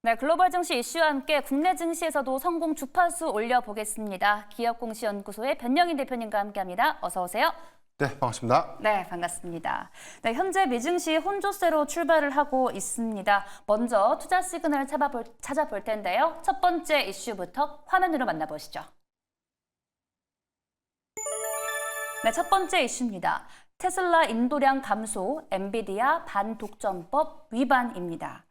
네, 글로벌 증시 이슈와 함께 국내 증시에서도 성공 주파수 올려보겠습니다. 기업공시연구소의 변영인 대표님과 함께합니다. 어서 오세요. 네, 반갑습니다. 네, 반갑습니다. 네, 현재 미증시 혼조세로 출발을 하고 있습니다. 먼저 투자 시그널을 찾아볼 텐데요. 첫 번째 이슈부터 화면으로 만나보시죠. 네, 첫 번째 이슈입니다. 테슬라 인도량 감소, 엔비디아 반독점법 위반입니다.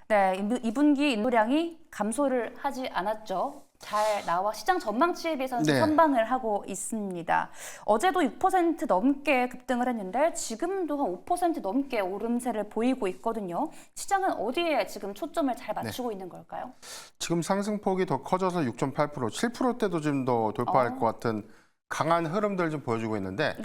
네, 2분기 인도량이 감소를 하지 않았죠. 잘 나와 시장 전망치에 비해서는 선방을 하고 있습니다. 어제도 6% 넘게 급등을 했는데 지금도 한 5% 넘게 오름세를 보이고 있거든요. 시장은 어디에 지금 초점을 잘 맞추고 있는 걸까요? 지금 상승폭이 더 커져서 6.8%, 7%대도 좀 더 돌파할 것 같은 강한 흐름들 좀 보여주고 있는데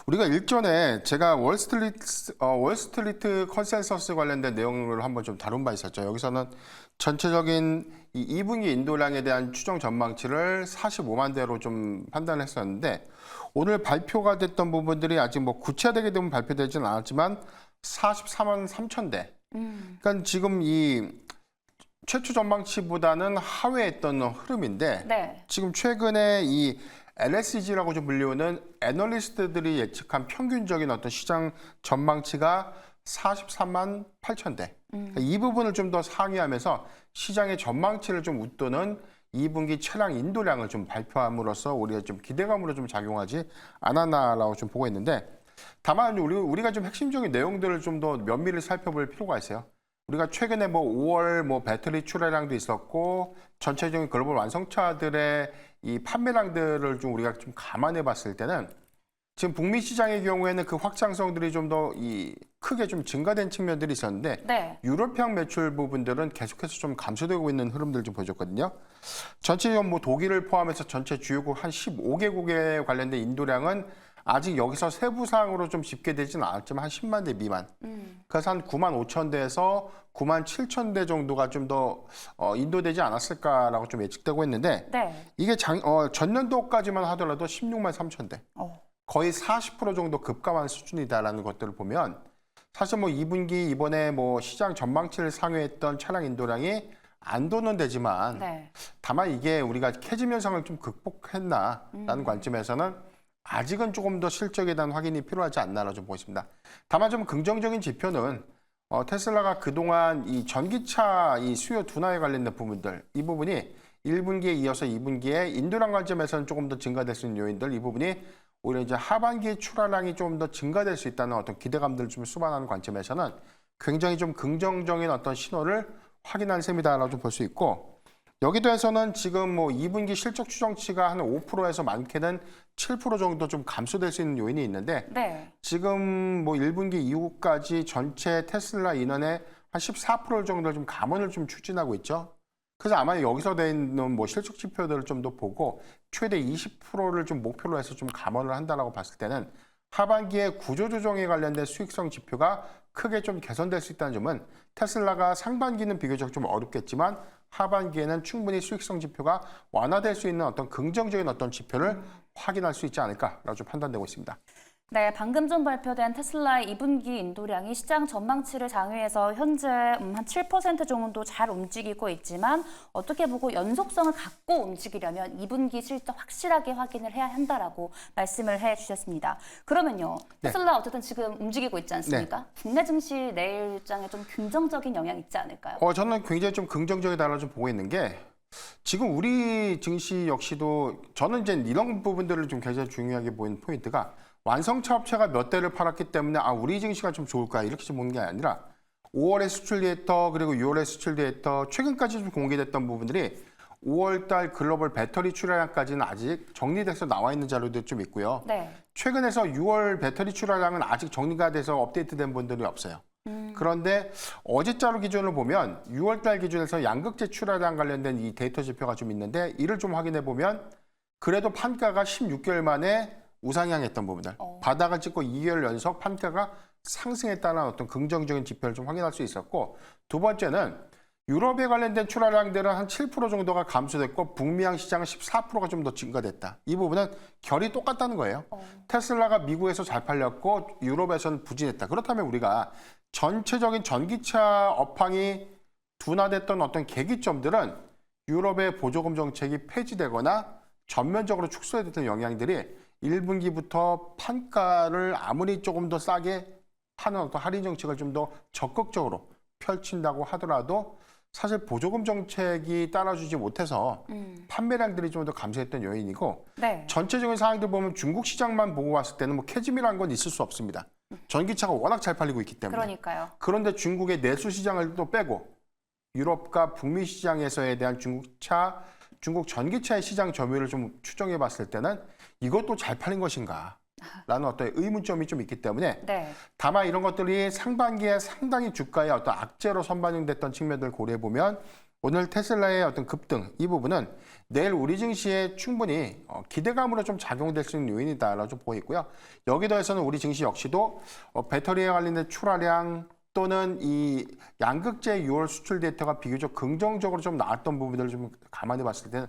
우리가 일전에 제가 월스트리트 컨센서스 관련된 내용을 한번 좀 다룬 바 있었죠. 여기서는 전체적인 이 2분기 인도량에 대한 추정 전망치를 45만 대로 좀 판단했었는데 오늘 발표가 됐던 부분들이 아직 뭐 구체되게 되면 발표되지는 않았지만 44만 3천 대. 그러니까 지금 이 최초 전망치보다는 하회했던 흐름인데 지금 최근에 이 LSEG라고 좀 불리우는 애널리스트들이 예측한 평균적인 어떤 시장 전망치가 43만 8천 대. 그러니까 이 부분을 좀 더 상회하면서 시장의 전망치를 좀 웃도는 2분기 차량 인도량을 좀 발표함으로써 우리가 좀 기대감으로 좀 작용하지 않았나라고 좀 보고 있는데 다만 우리가 좀 핵심적인 내용들을 좀 더 면밀히 살펴볼 필요가 있어요. 우리가 최근에 뭐 5월 뭐 배터리 출하량도 있었고 전체적인 글로벌 완성차들의 이 판매량들을 좀 우리가 좀 감안해 봤을 때는 지금 북미 시장의 경우에는 그 확장성들이 좀 더 크게 좀 증가된 측면들이 있었는데 유럽향 매출 부분들은 계속해서 좀 감소되고 있는 흐름들 좀 보여줬거든요. 전체적으로 뭐 독일을 포함해서 전체 주요국 한 15개국에 관련된 인도량은 아직 여기서 세부 사항으로 좀 집계되지는 않았지만 한 10만 대 미만. 그래서 한 9만 5천 대에서 9만 7천 대 정도가 좀 더 인도되지 않았을까라고 좀 예측되고 있는데 이게 전년도까지만 하더라도 16만 3천 대. 거의 40% 정도 급감한 수준이다라는 것들을 보면 사실 뭐 2분기 이번에 뭐 시장 전망치를 상회했던 차량 인도량이 안도는 되지만 다만 이게 우리가 캐즘 현상을 좀 극복했나라는 관점에서는 아직은 조금 더 실적에 대한 확인이 필요하지 않나라고 좀 보고 있습니다. 다만 좀 긍정적인 지표는 테슬라가 그동안 이 전기차 이 수요 둔화에 관련된 부분들 이 부분이 1분기에 이어서 2분기에 인도량 관점에서는 조금 더 증가될 수 있는 요인들 이 부분이 오히려 이제 하반기에 출하량이 좀 더 증가될 수 있다는 어떤 기대감들을 좀 수반하는 관점에서는 굉장히 좀 긍정적인 어떤 신호를 확인한 셈이다라고 좀 볼 수 있고 여기 대해서는 지금 뭐 2분기 실적 추정치가 한 5%에서 많게는 7% 정도 좀 감소될 수 있는 요인이 있는데 지금 뭐 1분기 이후까지 전체 테슬라 인원의 한 14% 정도 좀 감원을 좀 추진하고 있죠. 그래서 아마 여기서 돼 있는 뭐 실적 지표들을 좀 더 보고 최대 20%를 좀 목표로 해서 좀 감원을 한다라고 봤을 때는 하반기에 구조조정에 관련된 수익성 지표가 크게 좀 개선될 수 있다는 점은 테슬라가 상반기는 비교적 좀 어렵겠지만 하반기에는 충분히 수익성 지표가 완화될 수 있는 어떤 긍정적인 어떤 지표를 확인할 수 있지 않을까라고 좀 판단되고 있습니다. 네, 방금 전 발표된 테슬라의 2분기 인도량이 시장 전망치를 상회해서 현재 한 7% 정도 잘 움직이고 있지만 어떻게 보고 연속성을 갖고 움직이려면 2분기 실적 확실하게 확인을 해야 한다라고 말씀을 해주셨습니다. 그러면요, 테슬라 어쨌든 지금 움직이고 있지 않습니까? 국내 증시 내일장에 좀 긍정적인 영향이 있지 않을까요? 저는 굉장히 좀 긍정적이다라고 좀 보고 있는 게 지금 우리 증시 역시도 저는 이제 이런 부분들을 좀 굉장히 중요하게 보이는 포인트가 완성차 업체가 몇 대를 팔았기 때문에 우리 증시가 좀 좋을까 이렇게 좀 보는 게 아니라 5월에 수출 데이터 그리고 6월에 수출 데이터 최근까지 좀 공개됐던 부분들이 5월달 글로벌 배터리 출하량까지는 아직 정리돼서 나와 있는 자료도 좀 있고요. 최근에서 6월 배터리 출하량은 아직 정리가 돼서 업데이트된 분들이 없어요. 그런데 어제 자료 기준으로 보면 6월달 기준에서 양극재 출하량 관련된 이 데이터 지표가 좀 있는데 이를 좀 확인해 보면 그래도 판가가 16개월 만에 우상향했던 부분들, 바닥을 찍고 2개월 연속 판가가 상승했다는 어떤 긍정적인 지표를 좀 확인할 수 있었고 두 번째는 유럽에 관련된 출하량들은 한 7% 정도가 감소됐고 북미향 시장은 14%가 좀 더 증가됐다. 이 부분은 결이 똑같다는 거예요. 테슬라가 미국에서 잘 팔렸고 유럽에서는 부진했다. 그렇다면 우리가 전체적인 전기차 업황이 둔화됐던 어떤 계기점들은 유럽의 보조금 정책이 폐지되거나 전면적으로 축소됐던 영향들이 1분기부터 판가를 아무리 조금 더 싸게 하는 어떤 할인 정책을 좀 더 적극적으로 펼친다고 하더라도 사실 보조금 정책이 따라주지 못해서 판매량들이 좀 더 감소했던 요인이고 네. 전체적인 상황들 보면 중국 시장만 보고 봤을 때는 뭐 캐즘이라는 건 있을 수 없습니다. 전기차가 워낙 잘 팔리고 있기 때문에. 그러니까요. 그런데 중국의 내수 시장을 또 빼고 유럽과 북미 시장에서에 대한 중국 전기차의 시장 점유율을 좀 추정해 봤을 때는 이것도 잘 팔린 것인가? 라는 어떤 의문점이 좀 있기 때문에 네. 다만 이런 것들이 상반기에 상당히 주가의 어떤 악재로 선반영됐던 측면들을 고려해 보면 오늘 테슬라의 어떤 급등 이 부분은 내일 우리 증시에 충분히 기대감으로 좀 작용될 수 있는 요인이다라고 좀 보이고요. 여기 더해서는 우리 증시 역시도 배터리에 관련된 출하량 또는 이 양극재 6월 수출 데이터가 비교적 긍정적으로 좀 나왔던 부분들을 좀 감안해 봤을 때는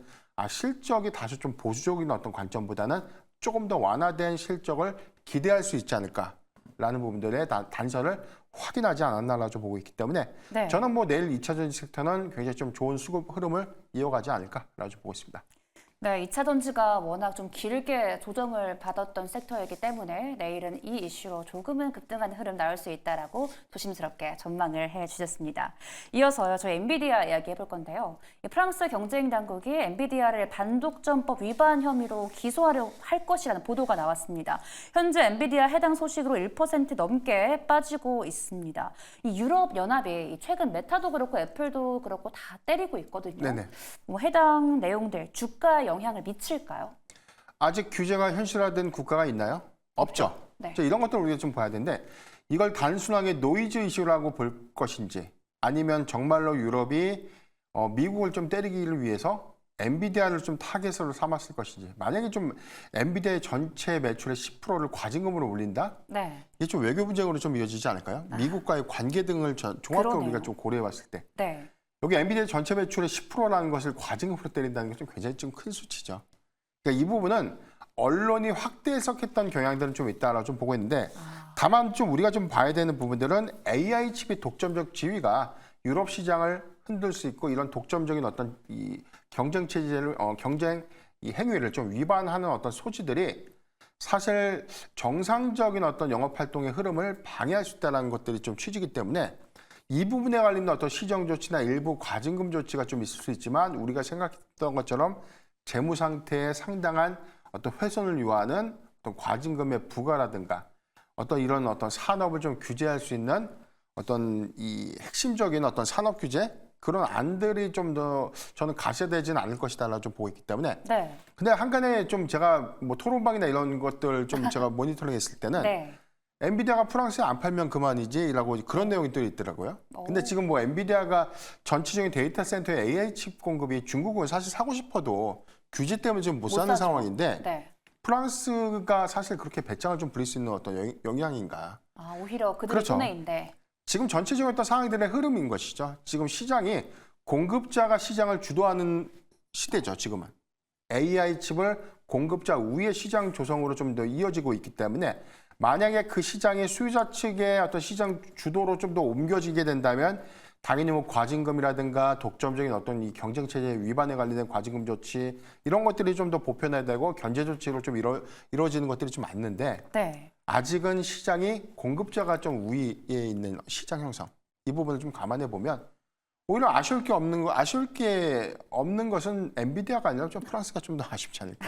실적이 다소 좀 보수적인 어떤 관점보다는 조금 더 완화된 실적을 기대할 수 있지 않을까라는 부분들의 단서를 확인하지 않았나라고 좀 보고 있기 때문에 네. 저는 뭐 내일 2차 전지 섹터는 굉장히 좀 좋은 수급 흐름을 이어가지 않을까라고 좀 보고 있습니다. 네, 2차 전지가 워낙 좀 길게 조정을 받았던 섹터이기 때문에 내일은 이 이슈로 조금은 급등하는 흐름 나올 수 있다라고 조심스럽게 전망을 해주셨습니다. 이어서요, 저희 엔비디아 이야기 해볼 건데요. 프랑스 경쟁 당국이 엔비디아를 반독점법 위반 혐의로 기소하려 할 것이라는 보도가 나왔습니다. 현재 엔비디아 해당 소식으로 1% 넘게 빠지고 있습니다. 이 유럽 연합이 최근 메타도 그렇고 애플도 그렇고 다 때리고 있거든요. 네네. 뭐 해당 내용들 주가에 영향을 미칠까요? 아직 규제가 현실화된 국가가 있나요? 없죠. 네. 이런 것들을 우리가 좀 봐야 되는데 이걸 단순하게 노이즈 이슈라고 볼 것인지 아니면 정말로 유럽이 미국을 좀 때리기를 위해서 엔비디아를 좀 타겟으로 삼았을 것인지 만약에 좀 엔비디아의 전체 매출의 10%를 과징금으로 올린다? 네. 이게 좀 외교 분쟁으로 좀 이어지지 않을까요? 미국과의 관계 등을 종합적으로 그러네요. 우리가 좀 고려해 봤을 때 네. 여기 엔비디아 전체 매출의 10%라는 것을 과징금으로 때린다는 게 좀 굉장히 좀 큰 수치죠. 그러니까 이 부분은 언론이 확대 해석했던 경향들은 좀 있다라고 좀 보고 있는데 다만 좀 우리가 좀 봐야 되는 부분들은 AI 칩의 독점적 지위가 유럽 시장을 흔들 수 있고 이런 독점적인 어떤 이 경쟁 체제를 경쟁 이 행위를 좀 위반하는 어떤 소지들이 사실 정상적인 어떤 영업 활동의 흐름을 방해할 수 있다는 것들이 좀 취지이기 때문에 이 부분에 관련된 어떤 시정 조치나 일부 과징금 조치가 좀 있을 수 있지만 우리가 생각했던 것처럼 재무 상태에 상당한 어떤 훼손을 요하는 어떤 과징금의 부과라든가 어떤 이런 어떤 산업을 좀 규제할 수 있는 어떤 이 핵심적인 어떤 산업 규제 그런 안들이 좀 더 저는 가세되지는 않을 것이다라고 좀 보고 있기 때문에 네. 근데 한간에 좀 제가 뭐 토론방이나 이런 것들 좀 제가 모니터링 했을 때는 네. 엔비디아가 프랑스에 안 팔면 그만이지라고 그런 내용이 또 있더라고요. 근데 지금 뭐 엔비디아가 전체적인 데이터 센터의 AI 칩 공급이 중국은 사실 사고 싶어도 규제 때문에 지금 못 사는 사죠. 상황인데 네. 프랑스가 사실 그렇게 배짱을 좀 부릴 수 있는 어떤 영향인가. 오히려 그들의 그렇죠. 손해인데. 지금 전체적인 어떤 상황들의 흐름인 것이죠. 지금 시장이 공급자가 시장을 주도하는 시대죠. 지금은. AI 칩을 공급자 우위의 시장 조성으로 좀 더 이어지고 있기 때문에 만약에 그 시장의 수요자 측의 어떤 시장 주도로 좀 더 옮겨지게 된다면 당연히 뭐 과징금이라든가 독점적인 어떤 이 경쟁 체제 위반에 관련된 과징금 조치 이런 것들이 좀 더 보편화되고 견제 조치로 좀 이루어지는 것들이 좀 많는데 네. 아직은 시장이 공급자가 좀 우위에 있는 시장 형성 이 부분을 좀 감안해 보면 오히려 아쉬울 게 없는 것은 엔비디아가 아니라 좀 프랑스가 좀 더 아쉽지 않을까.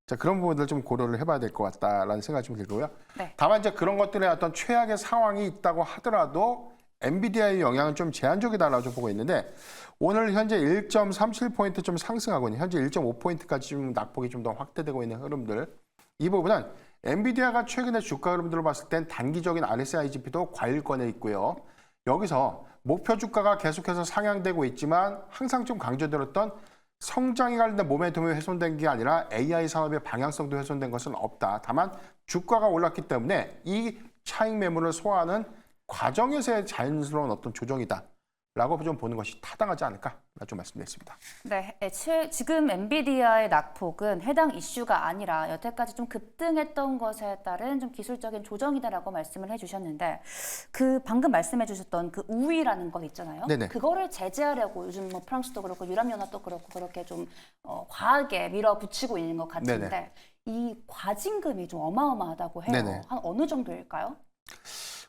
자, 그런 부분들 좀 고려를 해봐야 될 것 같다라는 생각이 좀 들고요. 네. 다만 이제 그런 것들의 어떤 최악의 상황이 있다고 하더라도 엔비디아의 영향은 좀 제한적이다라고 좀 보고 있는데 오늘 현재 1.37포인트 좀 상승하고 있는 현재 1.5포인트까지 좀 낙폭이 좀 더 확대되고 있는 흐름들 이 부분은 엔비디아가 최근에 주가 흐름들을 봤을 땐 단기적인 RSI 지표도 과일권에 있고요. 여기서 목표 주가가 계속해서 상향되고 있지만 항상 좀 강조드렸던 성장에 관련된 모멘텀이 훼손된 게 아니라 AI 산업의 방향성도 훼손된 것은 없다. 다만 주가가 올랐기 때문에 이 차익 매물을 소화하는 과정에서의 자연스러운 어떤 조정이다. 라고 좀 보는 것이 타당하지 않을까 좀 말씀드렸습니다. 네, 지금 엔비디아의 낙폭은 해당 이슈가 아니라 여태까지 좀 급등했던 것에 따른 좀 기술적인 조정이다라고 말씀을 해주셨는데 그 방금 말씀해주셨던 그 우위라는 거 있잖아요. 네네. 그거를 제재하려고 요즘 뭐 프랑스도 그렇고 유럽연합도 그렇고 그렇게 좀 과하게 밀어붙이고 있는 것 같은데 네네. 이 과징금이 좀 어마어마하다고 해요. 네네. 한 어느 정도일까요?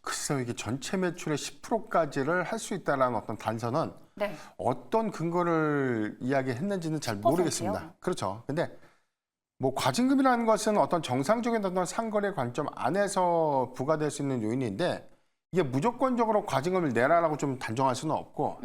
글쎄요, 이게 전체 매출의 10%까지를 할 수 있다는 어떤 단서는 네. 어떤 근거를 이야기했는지는 잘 10%요? 모르겠습니다. 그렇죠. 근데 뭐 과징금이라는 것은 어떤 정상적인 어떤 상거래 관점 안에서 부과될 수 있는 요인인데 이게 무조건적으로 과징금을 내라라고 좀 단정할 수는 없고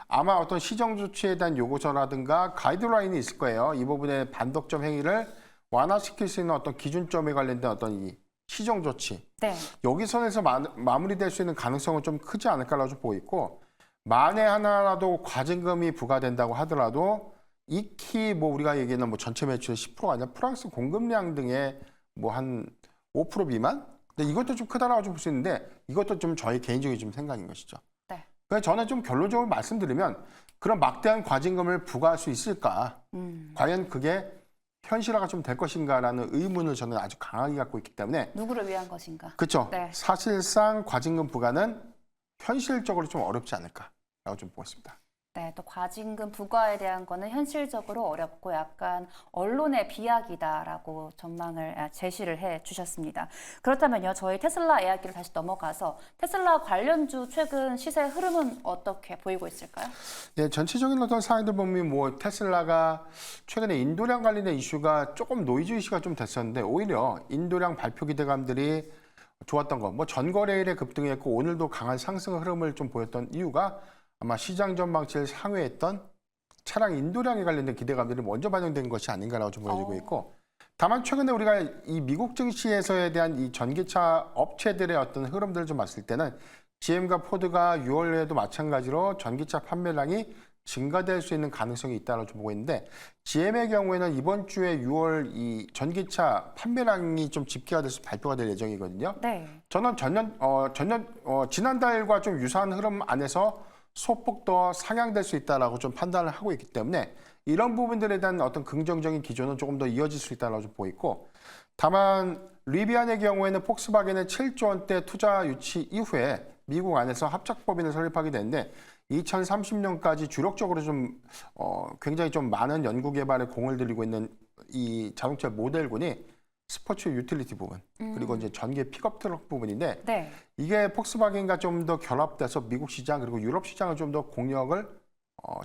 아마 어떤 시정 조치에 대한 요구서라든가 가이드라인이 있을 거예요. 이 부분의 반독점 행위를 완화시킬 수 있는 어떤 기준점에 관련된 어떤 이 시정 조치. 네. 여기 선에서 마무리될 수 있는 가능성은 좀 크지 않을까라고 좀 보고 있고 만에 하나라도 과징금이 부과된다고 하더라도 익히 뭐 우리가 얘기하는 뭐 전체 매출의 10%가 아니라 프랑스 공급량 등의 뭐 한 5% 미만? 근데 이것도 좀 크다라고 좀 볼 수 있는데 이것도 좀 저희 개인적인 좀 생각인 것이죠. 네. 그래서 저는 좀 결론적으로 말씀드리면 그런 막대한 과징금을 부과할 수 있을까? 과연 그게 현실화가 좀 될 것인가라는 의문을 저는 아주 강하게 갖고 있기 때문에 누구를 위한 것인가? 그렇죠. 네. 사실상 과징금 부과는 현실적으로 좀 어렵지 않을까라고 좀 보고 있습니다. 네, 또 과징금 부과에 대한 거는 현실적으로 어렵고 약간 언론의 비약이다라고 전망을 제시를 해 주셨습니다. 그렇다면요, 저희 테슬라 이야기를 다시 넘어가서 테슬라 관련주 최근 시세 흐름은 어떻게 보이고 있을까요? 예, 전체적인 어떤 상황들 보면 뭐 테슬라가 최근에 인도량 관련된 이슈가 조금 노이즈 이슈가 좀 됐었는데 오히려 인도량 발표 기대감들이 좋았던 거, 뭐 전거래일에 급등했고 오늘도 강한 상승 흐름을 좀 보였던 이유가 아마 시장 전망치를 상회했던 차량 인도량에 관련된 기대감들이 먼저 반영된 것이 아닌가라고 좀 보여지고 있고 다만 최근에 우리가 이 미국 증시에서에 대한 이 전기차 업체들의 어떤 흐름들을 좀 봤을 때는 GM과 포드가 6월에도 마찬가지로 전기차 판매량이 증가될 수 있는 가능성이 있다고 좀 보고 있는데 GM의 경우에는 이번 주에 6월 이 전기차 판매량이 좀 집계가 돼서 발표가 될 예정이거든요. 네. 저는 지난달과 좀 유사한 흐름 안에서 소폭 더 상향될 수 있다라고 좀 판단을 하고 있기 때문에 이런 부분들에 대한 어떤 긍정적인 기조는 조금 더 이어질 수 있다라고 좀 보이고 다만 리비안의 경우에는 폭스바겐의 7조 원대 투자 유치 이후에 미국 안에서 합작법인을 설립하게 되는데 2030년까지 주력적으로 좀 굉장히 좀 많은 연구 개발에 공을 들이고 있는 이 자동차 모델군이 스포츠 유틸리티 부분 그리고 이제 전기 픽업 트럭 부분인데 네. 이게 폭스바겐과 좀 더 결합돼서 미국 시장 그리고 유럽 시장을 좀 더 공략을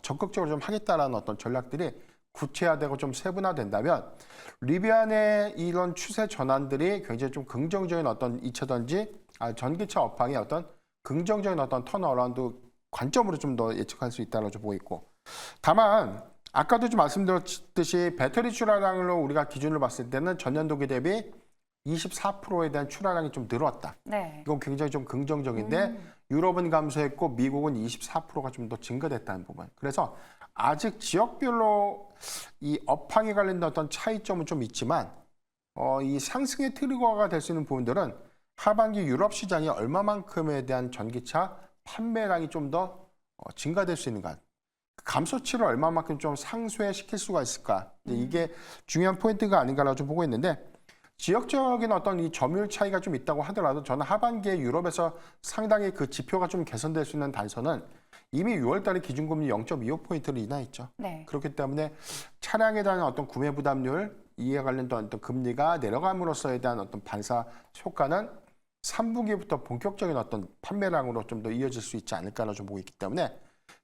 적극적으로 좀 하겠다라는 어떤 전략들이 구체화되고 좀 세분화된다면 리비안의 이런 추세 전환들이 굉장히 좀 긍정적인 어떤 이차전지 전기차 업황의 어떤 긍정적인 어떤 턴어라운드 관점으로 좀 더 예측할 수 있다고 좀 보고 있고 다만 아까도 좀 말씀드렸듯이 배터리 출하량으로 우리가 기준을 봤을 때는 전년도기 대비 24%에 대한 출하량이 좀 늘었다. 네. 이건 굉장히 좀 긍정적인데 유럽은 감소했고 미국은 24%가 좀 더 증가됐다는 부분. 그래서 아직 지역별로 이 업황에 관련된 어떤 차이점은 좀 있지만 이 상승의 트리거가 될 수 있는 부분들은 하반기 유럽 시장이 얼마만큼에 대한 전기차 판매량이 좀 더 증가될 수 있는가. 감소치를 얼마만큼 좀 상쇄시킬 수가 있을까. 이게 중요한 포인트가 아닌가라고 좀 보고 있는데 지역적인 어떤 이 점유율 차이가 좀 있다고 하더라도 저는 하반기에 유럽에서 상당히 그 지표가 좀 개선될 수 있는 단서는 이미 6월 달에 기준금리 0.25포인트를 인하했죠. 네. 그렇기 때문에 차량에 대한 어떤 구매 부담률, 이에 관련된 어떤 금리가 내려감으로써에 대한 어떤 반사 효과는 3분기부터 본격적인 어떤 판매량으로 좀 더 이어질 수 있지 않을까라고 좀 보고 있기 때문에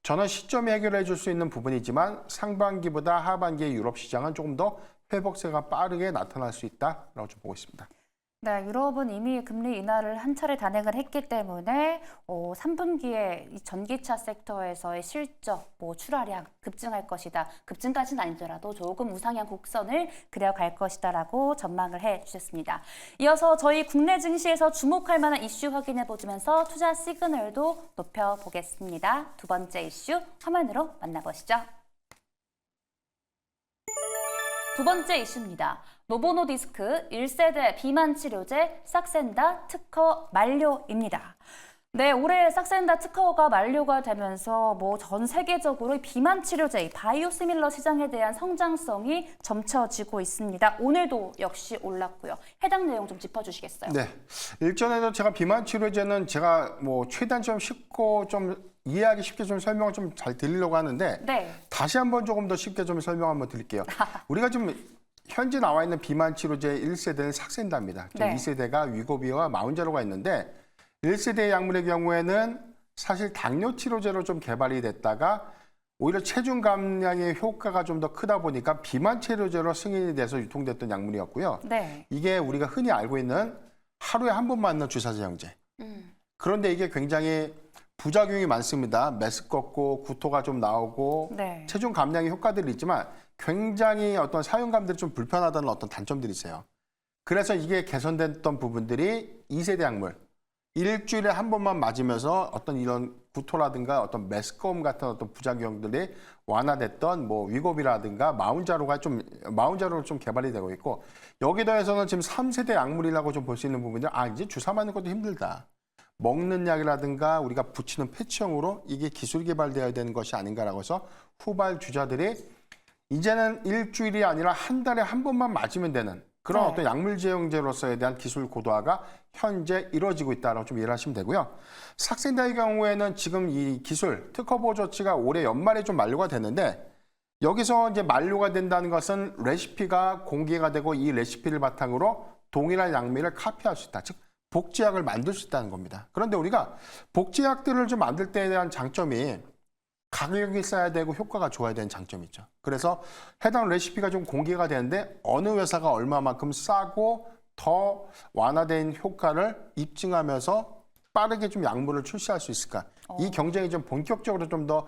저는 시점이 해결해 줄 수 있는 부분이지만 상반기보다 하반기의 유럽 시장은 조금 더 회복세가 빠르게 나타날 수 있다라고 좀 보고 있습니다. 네, 유럽은 이미 금리 인하를 한 차례 단행을 했기 때문에 3분기에 이 전기차 섹터에서의 실적, 출하량 급증할 것이다. 급증까지는 아니더라도 조금 우상향 곡선을 그려갈 것이다라고 전망을 해주셨습니다. 이어서 저희 국내 증시에서 주목할 만한 이슈 확인해 보면서 투자 시그널도 높여보겠습니다. 두 번째 이슈 화면으로 만나보시죠. 두 번째 이슈입니다. 노보노디스크 1세대 비만 치료제 싹센다 특허 만료입니다. 네, 올해 삭센다 특허가 만료가 되면서 뭐 전 세계적으로 비만 치료제, 바이오시밀러 시장에 대한 성장성이 점쳐지고 있습니다. 오늘도 역시 올랐고요. 해당 내용 좀 짚어주시겠어요? 네. 일전에도 제가 비만 치료제는 제가 뭐 최대한 좀 쉽고 좀 이해하기 쉽게 좀 설명을 좀 잘 드리려고 하는데 네. 다시 한번 조금 더 쉽게 좀 설명 한번 드릴게요. 우리가 지금 현재 나와 있는 비만 치료제 1세대는 삭센다입니다. 네. 2세대가 위고비와 마운자로가 있는데 1세대 약물의 경우에는 사실 당뇨 치료제로 좀 개발이 됐다가 오히려 체중 감량의 효과가 좀 더 크다 보니까 비만 치료제로 승인이 돼서 유통됐던 약물이었고요. 네. 이게 우리가 흔히 알고 있는 하루에 한 번 맞는 주사제형제. 그런데 이게 굉장히 부작용이 많습니다. 메스껍고 구토가 좀 나오고 네. 체중 감량의 효과들이 있지만 굉장히 어떤 사용감들이 좀 불편하다는 어떤 단점들이 있어요. 그래서 이게 개선됐던 부분들이 2세대 약물. 일주일에 한 번만 맞으면서 어떤 이런 구토라든가 어떤 메스꺼움 같은 어떤 부작용들이 완화됐던 뭐 위고비라든가 마운자로로 좀 개발이 되고 있고 여기 더해서는 지금 3세대 약물이라고 좀 볼 수 있는 부분들 이제 주사 맞는 것도 힘들다. 먹는 약이라든가 우리가 붙이는 패치형으로 이게 기술 개발되어야 되는 것이 아닌가라고 해서 후발 주자들이 이제는 일주일이 아니라 한 달에 한 번만 맞으면 되는 그런 네. 어떤 약물 제형제로서에 대한 기술 고도화가 현재 이루어지고 있다고 좀 이해를 하시면 되고요. 삭센다의 경우에는 지금 이 기술 특허 보호 조치가 올해 연말에 좀 만료가 됐는데 여기서 이제 만료가 된다는 것은 레시피가 공개가 되고 이 레시피를 바탕으로 동일한 약물을 카피할 수 있다. 즉 복제약을 만들 수 있다는 겁니다. 그런데 우리가 복제약들을 좀 만들 때에 대한 장점이 가격이 싸야 되고 효과가 좋아야 되는 장점이 있죠. 그래서 해당 레시피가 좀 공개가 되는데 어느 회사가 얼마만큼 싸고 더 완화된 효과를 입증하면서 빠르게 좀 약물을 출시할 수 있을까? 이 경쟁이 좀 본격적으로 좀 더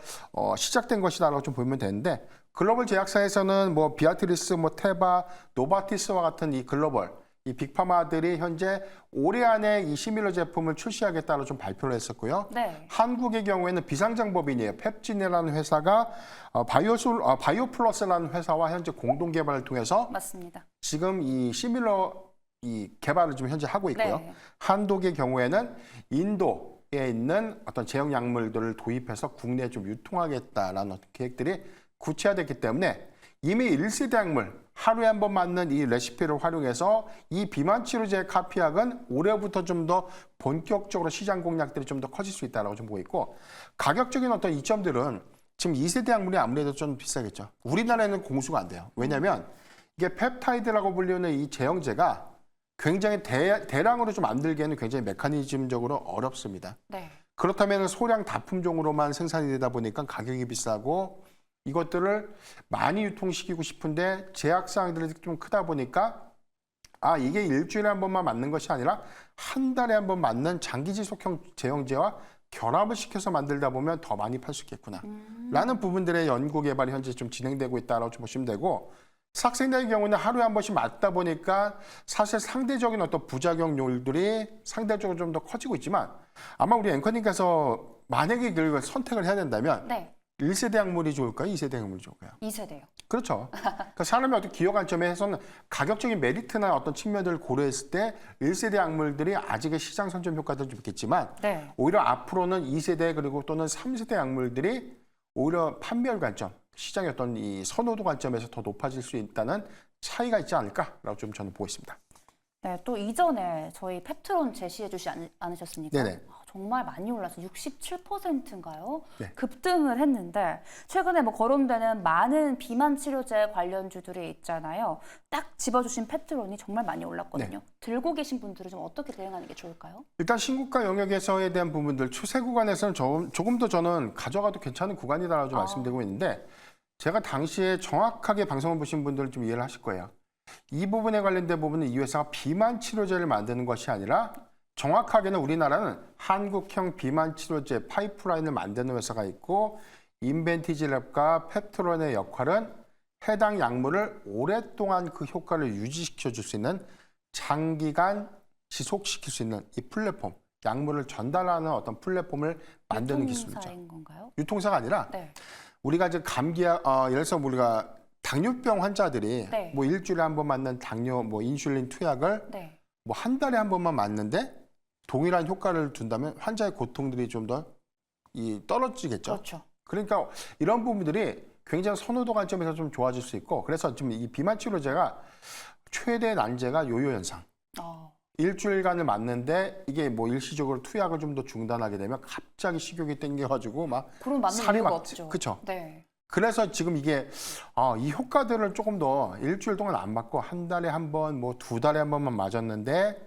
시작된 것이다라고 좀 보면 되는데 글로벌 제약사에서는 뭐 비아트리스, 뭐 테바, 노바티스와 같은 이 글로벌 이 빅파마들이 현재 올해 안에 이 시밀러 제품을 출시하겠다고 좀 발표를 했었고요. 네. 한국의 경우에는 비상장법인이에요. 펩진이라는 회사가 바이오플러스라는 회사와 현재 공동 개발을 통해서 맞습니다. 지금 이 시밀러 이 개발을 좀 현재 하고 있고요. 네. 한독의 경우에는 인도에 있는 어떤 제형 약물들을 도입해서 국내에 좀 유통하겠다라는 어떤 계획들이 구체화됐기 때문에 이미 1세대 약물 하루에 한 번 맞는 이 레시피를 활용해서 이 비만 치료제 카피약은 올해부터 좀 더 본격적으로 시장 공략들이 좀 더 커질 수 있다고 좀 보고 있고 가격적인 어떤 이점들은 지금 2세대 약물이 아무래도 좀 비싸겠죠. 우리나라에는 공수가 안 돼요. 왜냐하면 이게 펩타이드라고 불리는 이 제형제가 굉장히 대량으로 좀 만들기에는 굉장히 메커니즘적으로 어렵습니다. 네. 그렇다면 소량 다품종으로만 생산이 되다 보니까 가격이 비싸고 이것들을 많이 유통시키고 싶은데 제약사항들이 좀 크다 보니까 이게 일주일에 한 번만 맞는 것이 아니라 한 달에 한 번 맞는 장기 지속형 제형제와 결합을 시켜서 만들다 보면 더 많이 팔 수 있겠구나 라는 부분들의 연구 개발이 현재 좀 진행되고 있다고 좀 보시면 되고 삭센다의 경우는 하루에 한 번씩 맞다 보니까 사실 상대적인 어떤 부작용률들이 상대적으로 좀 더 커지고 있지만 아마 우리 앵커님께서 만약에 이걸 선택을 해야 된다면 네. 1세대 약물이 좋을까요? 2세대 약물이 좋을까요? 2세대요. 그렇죠. 그러니까 사람의 어떤 기여 관점에서는 가격적인 메리트나 어떤 측면들을 고려했을 때 1세대 약물들이 아직의 시장 선점 효과도 좀 있겠지만 네. 오히려 앞으로는 2세대 그리고 또는 3세대 약물들이 오히려 판매율 관점, 시장의 어떤 이 선호도 관점에서 더 높아질 수 있다는 차이가 있지 않을까라고 좀 저는 보고 있습니다. 네, 또 이전에 저희 펩트론 제시해 주지 않으셨습니까? 네네. 정말 많이 올라서 67%인가요? 네. 급등을 했는데 최근에 뭐 거론되는 많은 비만 치료제 관련주들이 있잖아요. 딱 집어주신 펩트론이 정말 많이 올랐거든요. 들고 계신 분들은 좀 어떻게 대응하는 게 좋을까요? 일단 신고가 영역에서에 대한 부분들 추세 구간에서는 조금 더 저는 가져가도 괜찮은 구간이다라고 좀 말씀드리고 있는데 제가 당시에 정확하게 방송을 보신 분들은 좀 이해를 하실 거예요. 이 부분에 관련된 부분은 이 회사가 비만 치료제를 만드는 것이 아니라 정확하게는 우리나라는 한국형 비만 치료제 파이프라인을 만드는 회사가 있고 인벤티지랩과 펩트론의 역할은 해당 약물을 오랫동안 그 효과를 유지시켜 줄 수 있는 장기간 지속시킬 수 있는 이 플랫폼, 약물을 전달하는 어떤 플랫폼을 만드는 기술이죠. 유통사인 건가요? 유통사가 아니라 네. 우리가 이제 예를 들어서 우리가 당뇨병 환자들이 네. 뭐 일주일에 한 번 맞는 당뇨, 뭐 인슐린 투약을 네. 뭐 한 달에 한 번만 맞는데 동일한 효과를 둔다면 환자의 고통들이 좀 더 떨어지겠죠. 그렇죠. 그러니까 이런 부분들이 굉장히 선호도 관점에서 좀 좋아질 수 있고 그래서 지금 이 비만 치료제가 최대 난제가 요요 현상. 일주일간을 맞는데 이게 뭐 일시적으로 투약을 좀 더 중단하게 되면 갑자기 식욕이 땡겨가지고 막 그럼 맞는 살이 이유가 막 없죠. 그렇죠. 네. 그래서 지금 이게 이 효과들을 조금 더 일주일 동안 안 맞고 한 달에 한 번, 뭐 2달에 한 번만 맞았는데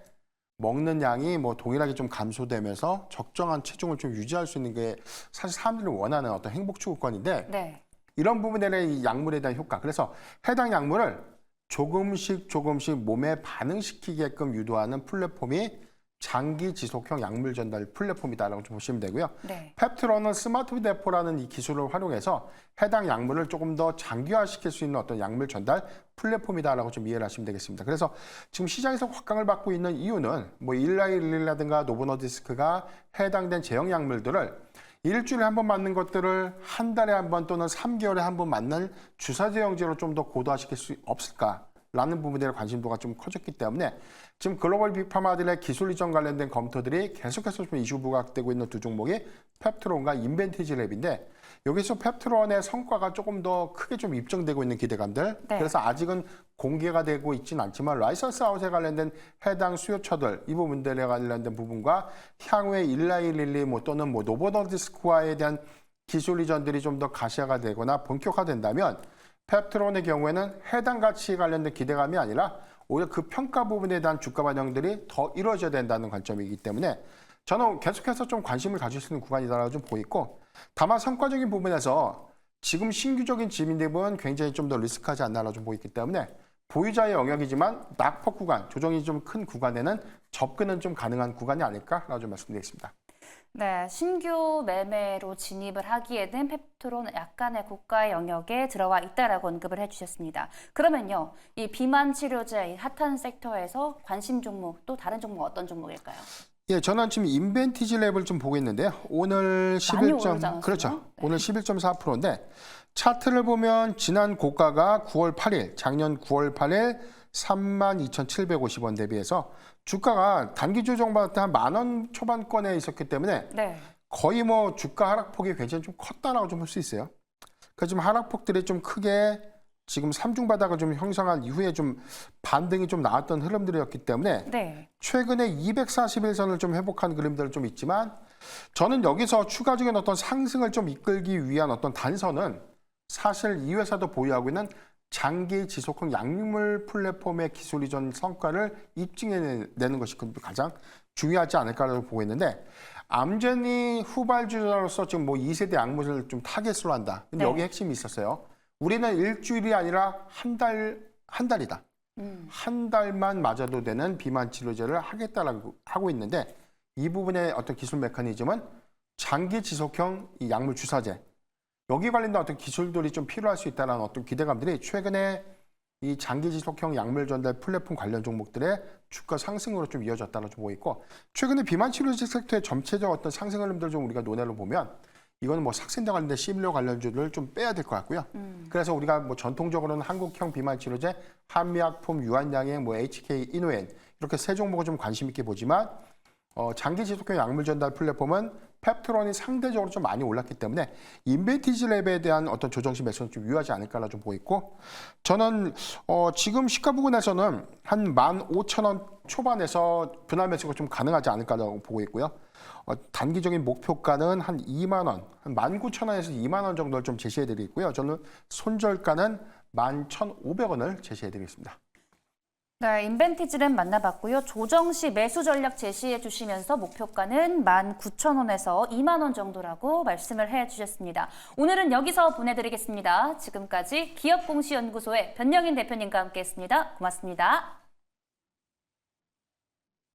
먹는 양이 뭐 동일하게 좀 감소되면서 적정한 체중을 좀 유지할 수 있는 게 사실 사람들이 원하는 어떤 행복 추구권인데 네. 이런 부분에 대한 이 약물에 대한 효과. 그래서 해당 약물을 조금씩 몸에 반응시키게끔 유도하는 플랫폼이 장기 지속형 약물 전달 플랫폼이다라고 좀 보시면 되고요. 네. 펩트론은 스마트 대포라는 이 기술을 활용해서 해당 약물을 조금 더 장기화시킬 수 있는 어떤 약물 전달 플랫폼이다라고 좀 이해를 하시면 되겠습니다. 그래서 지금 시장에서 확강을 받고 있는 이유는 뭐 일라이릴라든가 노보노디스크가 해당된 제형 약물들을 일주일에 한 번 맞는 것들을 한 달에 한 번 또는 3개월에 한 번 맞는 주사제형제로 좀 더 고도화시킬 수 없을까라는 부분에 대한 관심도가 좀 커졌기 때문에 지금 글로벌 빅파마들의 기술 이전 관련된 검토들이 계속해서 좀 이슈 부각되고 있는 두 종목이 펩트론과 인벤티지랩인데 여기서 펩트론의 성과가 조금 더 크게 좀 입증되고 있는 기대감들. 네. 그래서 아직은 공개가 되고 있지는 않지만 라이선스 아웃에 관련된 해당 수요처들 이 부분들에 관련된 부분과 향후에 일라이릴리 또는 노보노디스크와에 대한 기술 이전들이 좀 더 가시화가 되거나 본격화된다면 펩트론의 경우에는 해당 가치에 관련된 기대감이 아니라 오히려 그 평가 부분에 대한 주가 반영들이 더 이루어져야 된다는 관점이기 때문에 저는 계속해서 좀 관심을 가질 수 있는 구간이다라고 좀 보이고 다만 성과적인 부분에서 지금 신규적인 지민대부분 굉장히 좀 더 리스크하지 않나라고 좀 보이기 때문에 보유자의 영역이지만 낙폭 구간, 조정이 좀 큰 구간에는 접근은 좀 가능한 구간이 아닐까라고 좀 말씀드리겠습니다. 네, 신규 매매로 진입을 하기에는 펩트론 약간의 고가 영역에 들어와 있다라고 언급을 해주셨습니다. 그러면요, 이 비만 치료제 핫한 섹터에서 관심 종목 또 다른 종목 어떤 종목일까요? 예, 저는 지금 인벤티지 랩을 좀 보고 있는데요. 오늘 많이 11점 오르지 않았어요? 그렇죠. 네. 오늘 11.4%인데 차트를 보면 지난 고가가 9월 8일, 작년 9월 8일 32,750원 대비해서 주가가 단기 조정받을 때 한 10,000원 초반권에 있었기 때문에 네. 거의 뭐 주가 하락폭이 굉장히 좀 컸다라고 좀 볼 수 있어요. 그래서 지금 하락폭들이 좀 크게 지금 삼중 바닥을 좀 형성한 이후에 좀 반등이 좀 나왔던 흐름들이었기 때문에 네. 최근에 241선을 좀 회복한 그림들은 좀 있지만 저는 여기서 추가적인 어떤 상승을 좀 이끌기 위한 어떤 단선은 사실 이 회사도 보유하고 있는 장기 지속형 약물 플랫폼의 기술 이전 성과를 입증해내는 것이 가장 중요하지 않을까라고 보고 있는데 암젠이 후발주자로서 지금 뭐 2세대 약물을 좀 타겟으로 한다. 근데 네. 여기 핵심이 있었어요. 우리는 일주일이 아니라 한 달이다. 한 달만 맞아도 되는 비만 치료제를 하겠다라고 하고 있는데 이 부분의 어떤 기술 메커니즘은 장기 지속형 이 약물 주사제 여기 관련된 어떤 기술들이 좀 필요할 수 있다는 어떤 기대감들이 최근에 이 장기 지속형 약물 전달 플랫폼 관련 종목들의 주가 상승으로 좀 이어졌다는 좀 보고 있고 최근에 비만 치료제 섹터의 전체적 어떤 상승 흐름들 좀 우리가 논의를 보면 이거는 뭐 삭센과 관련된 시밀러 관련주를 좀 빼야 될 것 같고요. 그래서 우리가 뭐 전통적으로는 한국형 비만 치료제, 한미약품, 유한양행, 뭐 HK, 이노엔 이렇게 세 종목을 좀 관심 있게 보지만 장기 지속형 약물 전달 플랫폼은 펩트론이 상대적으로 좀 많이 올랐기 때문에 인벤티지 랩에 대한 어떤 조정시 매수는 좀 유효하지 않을까라 좀 보이고 저는 지금 시가 부근에서는 한 15,000원 초반에서 분할 매수가 좀 가능하지 않을까라고 보고 있고요. 단기적인 목표가는 한 2만 원, 한 19,000원에서 2만 원 정도를 좀 제시해드리고 있고요. 저는 손절가는 11,500원을 제시해드리겠습니다. 네, 인벤티지는 만나봤고요. 조정 시 매수 전략 제시해 주시면서 목표가는 19,000원에서 2만 원 정도라고 말씀을 해 주셨습니다. 오늘은 여기서 보내드리겠습니다. 지금까지 기업공시연구소의 변영인 대표님과 함께했습니다. 고맙습니다.